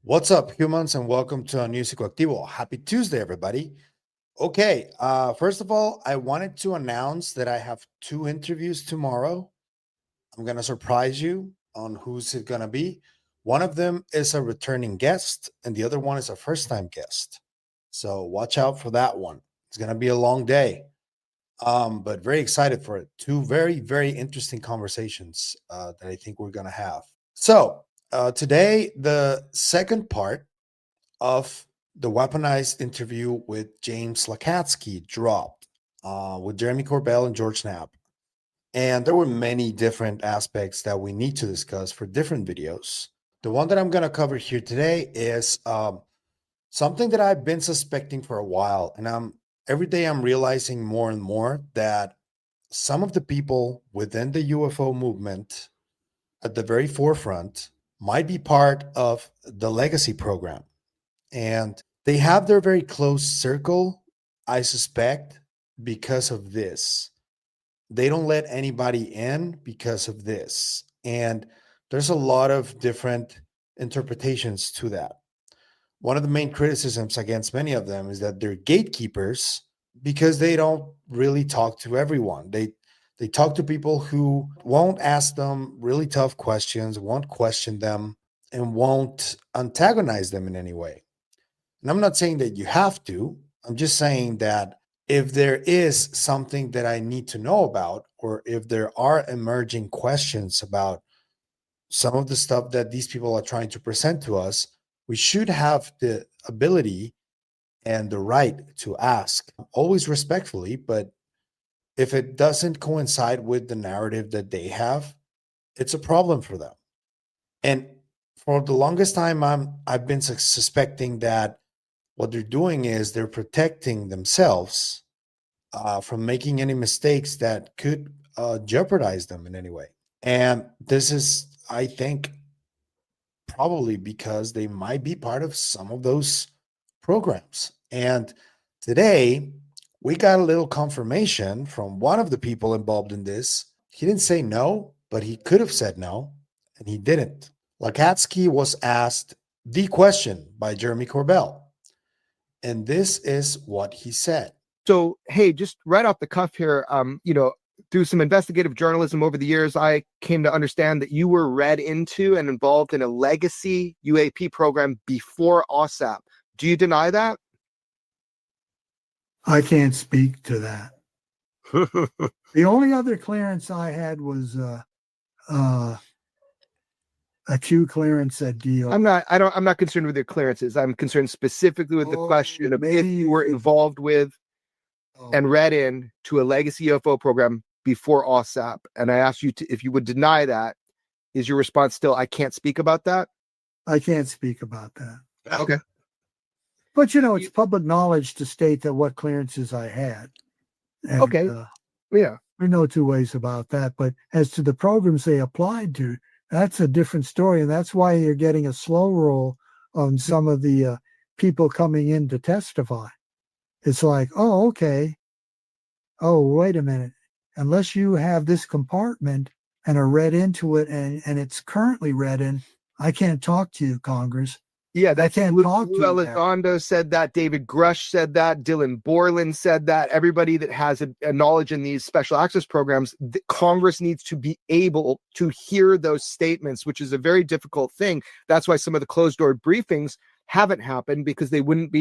What's up, humans, and welcome to a new Psicoactivo. Happy Tuesday, everybody. Okay, first of all, I wanted to announce that I have two interviews tomorrow. I'm going to surprise you on who's it going to be. One of them is a returning guest, and the other one is a first-time guest. So watch out for that one. It's going to be a long day, but very excited for it. Two very, very interesting conversations that I think we're going to have. So today, the second part of the Weaponized interview with James Lacatski dropped with Jeremy Corbell and George Knapp. And there were many different aspects that we need to discuss for different videos. The one that I'm going to cover here today is something that I've been suspecting for a while. And every day I'm realizing more and more that some of the people within the UFO movement at the very forefront might be part of the Legacy Program. And they have their very close circle, I suspect, because of this. They don't let anybody in because of this. And there's a lot of different interpretations to that. One of the main criticisms against many of them is that they're gatekeepers because they don't really talk to everyone. They talk to people who won't ask them really tough questions, won't question them, and won't antagonize them in any way. And I'm not saying that you have to. I'm just saying that if there is something that I need to know about, or if there are emerging questions about some of the stuff that these people are trying to present to us, we should have the ability and the right to ask, always respectfully. But if it doesn't coincide with the narrative that they have, it's a problem for them. And for the longest time, I've been suspecting that what they're doing is they're protecting themselves from making any mistakes that could jeopardize them in any way. And this is, I think, probably because they might be part of some of those programs. And today, we got a little confirmation from one of the people involved in this. He didn't say no, but he could have said no, and he didn't. Lacatski was asked the question by Jeremy Corbell. And this is what he said. So, hey, just right off the cuff here, through some investigative journalism over the years, I came to understand that you were read into and involved in a legacy UAP program before AAWSAP. Do you deny that? I can't speak to that. The only other clearance I had was a Q clearance at DO. I'm not concerned with your clearances. I'm concerned specifically with the question of if you were involved with and read in to a legacy UFO program before AAWSAP. And I asked you if you would deny that. Is your response still, I can't speak about that? I can't speak about that. Okay. But, it's public knowledge to state that what clearances I had. And, okay. Yeah. There's no two ways about that. But as to the programs they applied to, that's a different story. And that's why you're getting a slow roll on some of the people coming in to testify. It's like, oh, okay. Oh, wait a minute. Unless you have this compartment and are read into it and it's currently read in, I can't talk to you, Congress. Yeah, that's can't talk to Elizondo said that. David Grush said that. Dylan Borland said that. Everybody that has a knowledge in these special access programs, Congress needs to be able to hear those statements, which is a very difficult thing. That's why some of the closed door briefings haven't happened, because they wouldn't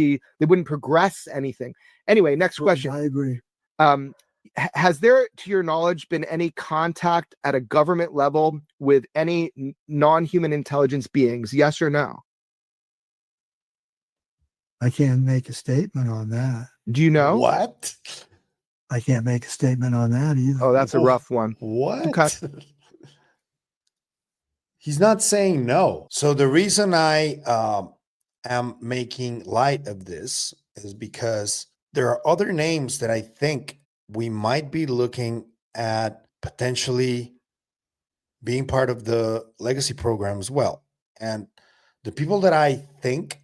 progress anything. Anyway, next question. I agree. Has there, to your knowledge, been any contact at a government level with any non-human intelligence beings? Yes or no? I can't make a statement on that. Do you know? What? I can't make a statement on that either. Oh, that's a rough one. What? Okay. He's not saying no. So the reason I am making light of this is because there are other names that I think we might be looking at potentially being part of the legacy program as well. And the people that I think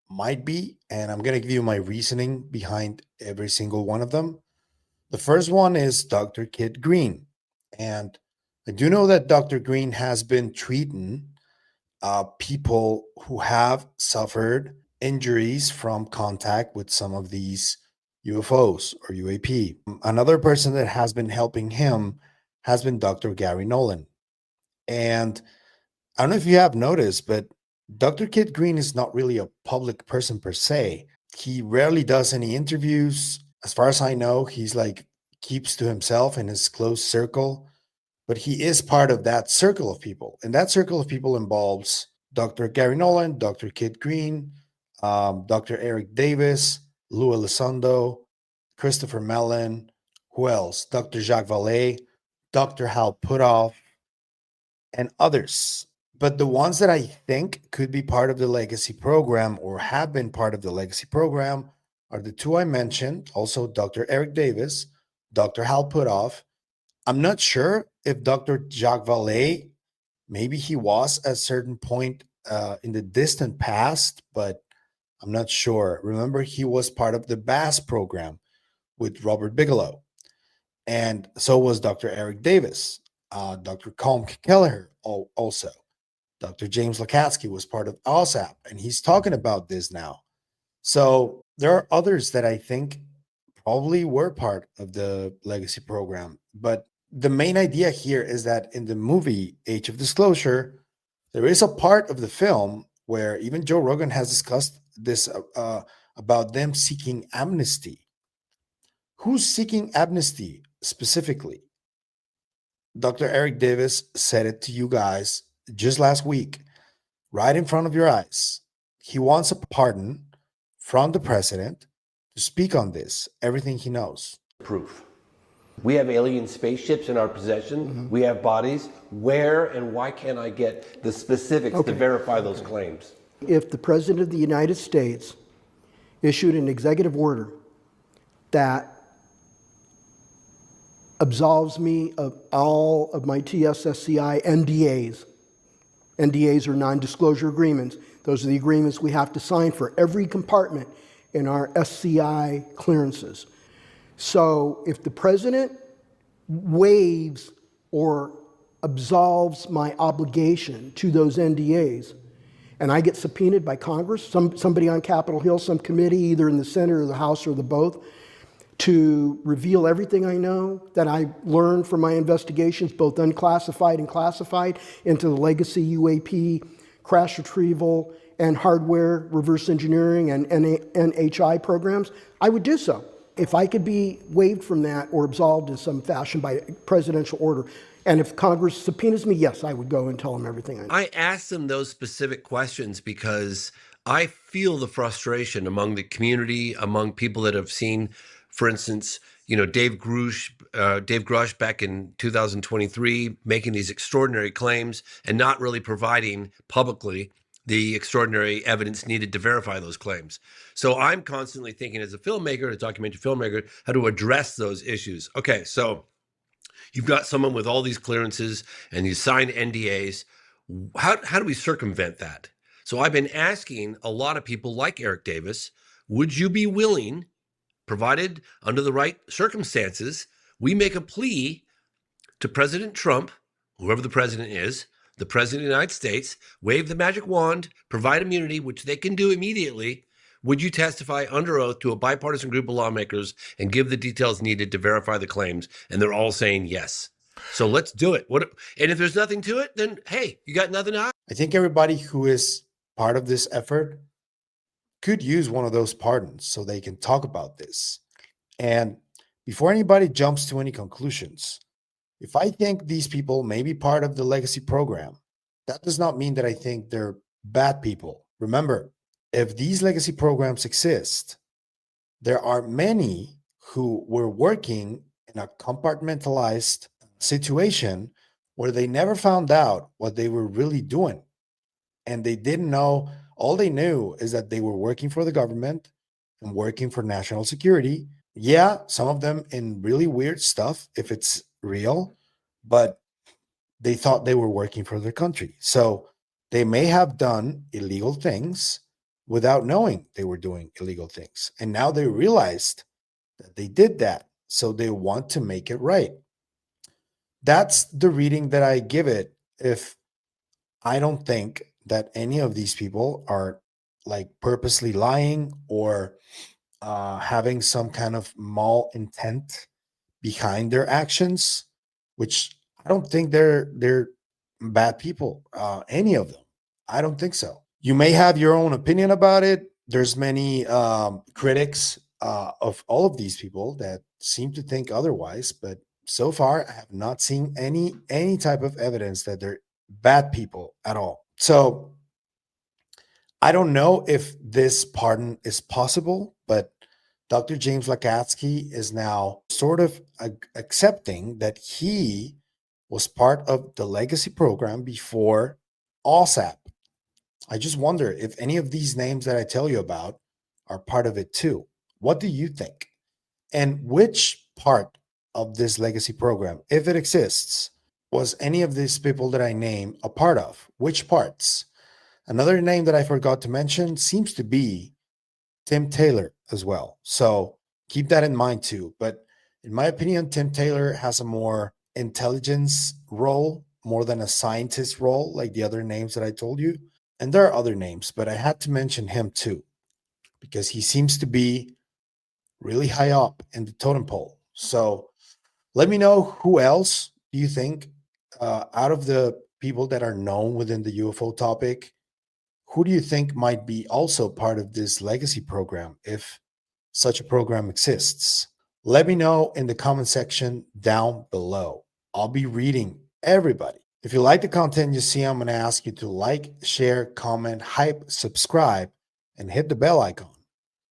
might be, and I'm going to give you my reasoning behind every single one of them. The first one is Dr. Kit Green. And I do know that Dr. Green has been treating people who have suffered injuries from contact with some of these UFOs or UAP. Another person that has been helping him has been Dr. Gary Nolan. And I don't know if you have noticed, but Dr. Kit Green is not really a public person per se. He rarely does any interviews. As far as I know, he's like keeps to himself in his close circle, but he is part of that circle of people. And that circle of people involves Dr. Gary Nolan, Dr. Kit Green, Dr. Eric Davis, Lou Elizondo, Christopher Mellon, who else? Dr. Jacques Vallée, Dr. Hal Puthoff, and others. But the ones that I think could be part of the legacy program or have been part of the legacy program are the two I mentioned, also Dr. Eric Davis, Dr. Hal Puthoff. I'm not sure if Dr. Jacques Vallée, maybe he was at a certain point in the distant past, but I'm not sure. Remember, he was part of the BASS program with Robert Bigelow. And so was Dr. Eric Davis, Dr. Colm Kelleher also. Dr. James Lacatski was part of AAWSAP, and he's talking about this now. So there are others that I think probably were part of the legacy program. But the main idea here is that in the movie Age of Disclosure, there is a part of the film where even Joe Rogan has discussed this about them seeking amnesty. Who's seeking amnesty specifically? Dr. Eric Davis said it to you guys just last week, right in front of your eyes. He wants a pardon from the president to speak on this, everything he knows. Proof. We have alien spaceships in our possession. We have bodies. Where and why can't I get the specifics to verify those claims? If the President of the United States issued an executive order that absolves me of all of my TSSCI NDAs. NDAs are non-disclosure agreements. Those are the agreements we have to sign for every compartment in our SCI clearances. So if the President waives or absolves my obligation to those NDAs, and I get subpoenaed by Congress, somebody on Capitol Hill, some committee, either in the Senate or the House or the both, to reveal everything I know that I learned from my investigations, both unclassified and classified, into the legacy UAP, crash retrieval, and hardware reverse engineering and NHI programs, I would do so. If I could be waived from that or absolved in some fashion by presidential order, and if Congress subpoenas me, yes, I would go and tell them everything I know. I asked them those specific questions because I feel the frustration among the community, among people that have seen, for instance, Dave Grush back in 2023 making these extraordinary claims and not really providing publicly the extraordinary evidence needed to verify those claims. So I'm constantly thinking as a filmmaker, a documentary filmmaker, how to address those issues. Okay, so you've got someone with all these clearances and you signed NDAs. How do we circumvent that? So I've been asking a lot of people like Eric Davis, would you be willing, provided under the right circumstances, we make a plea to President Trump, whoever the president is, the president of the United States, wave the magic wand, provide immunity, which they can do immediately. Would you testify under oath to a bipartisan group of lawmakers and give the details needed to verify the claims? And they're all saying yes. So let's do it. And if there's nothing to it, then hey, you got nothing to hide. I think everybody who is part of this effort could use one of those pardons so they can talk about this. And before anybody jumps to any conclusions, if I think these people may be part of the legacy program, that does not mean that I think they're bad people. Remember, if these legacy programs exist, there are many who were working in a compartmentalized situation where they never found out what they were really doing. And they didn't know, all they knew is that they were working for the government and working for national security. Yeah, some of them in really weird stuff, if it's real, but they thought they were working for their country. So they may have done illegal things without knowing they were doing illegal things. And now they realized that they did that. So they want to make it right. That's the reading that I give it if I don't think that any of these people are like purposely lying or having some kind of mal intent behind their actions, which I don't think they're bad people, any of them. I don't think so. You may have your own opinion about it. There's many critics of all of these people that seem to think otherwise, but so far I have not seen any type of evidence that they're bad people at all. So I don't know if this pardon is possible, but Dr. James Lacatski is now sort of accepting that he was part of the legacy program before AAWSAP. I just wonder if any of these names that I tell you about are part of it too. What do you think? And which part of this legacy program, if it exists, was any of these people that I name a part of? Which parts? Another name that I forgot to mention seems to be Tim Taylor as well. So keep that in mind too. But in my opinion, Tim Taylor has a more intelligence role more than a scientist role, like the other names that I told you. And there are other names, but I had to mention him too, because he seems to be really high up in the totem pole. So let me know who else do you think out of the people that are known within the UFO topic, who do you think might be also part of this legacy program if such a program exists? Let me know in the comment section down below. I'll be reading everybody. If you like the content you see, I'm going to ask you to like, share, comment, hype, subscribe, and hit the bell icon.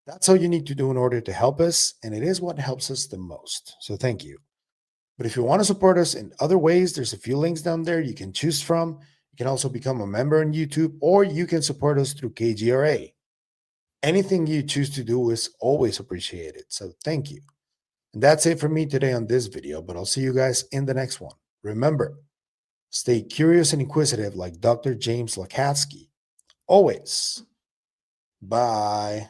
That's all you need to do in order to help us, and it is what helps us the most. So thank you. But if you want to support us in other ways, there's a few links down there you can choose from. You can also become a member on YouTube, or you can support us through KGRA. Anything you choose to do is always appreciated. So thank you. And that's it for me today on this video, but I'll see you guys in the next one. Remember, stay curious and inquisitive like Dr. James Lacatski. Always. Bye.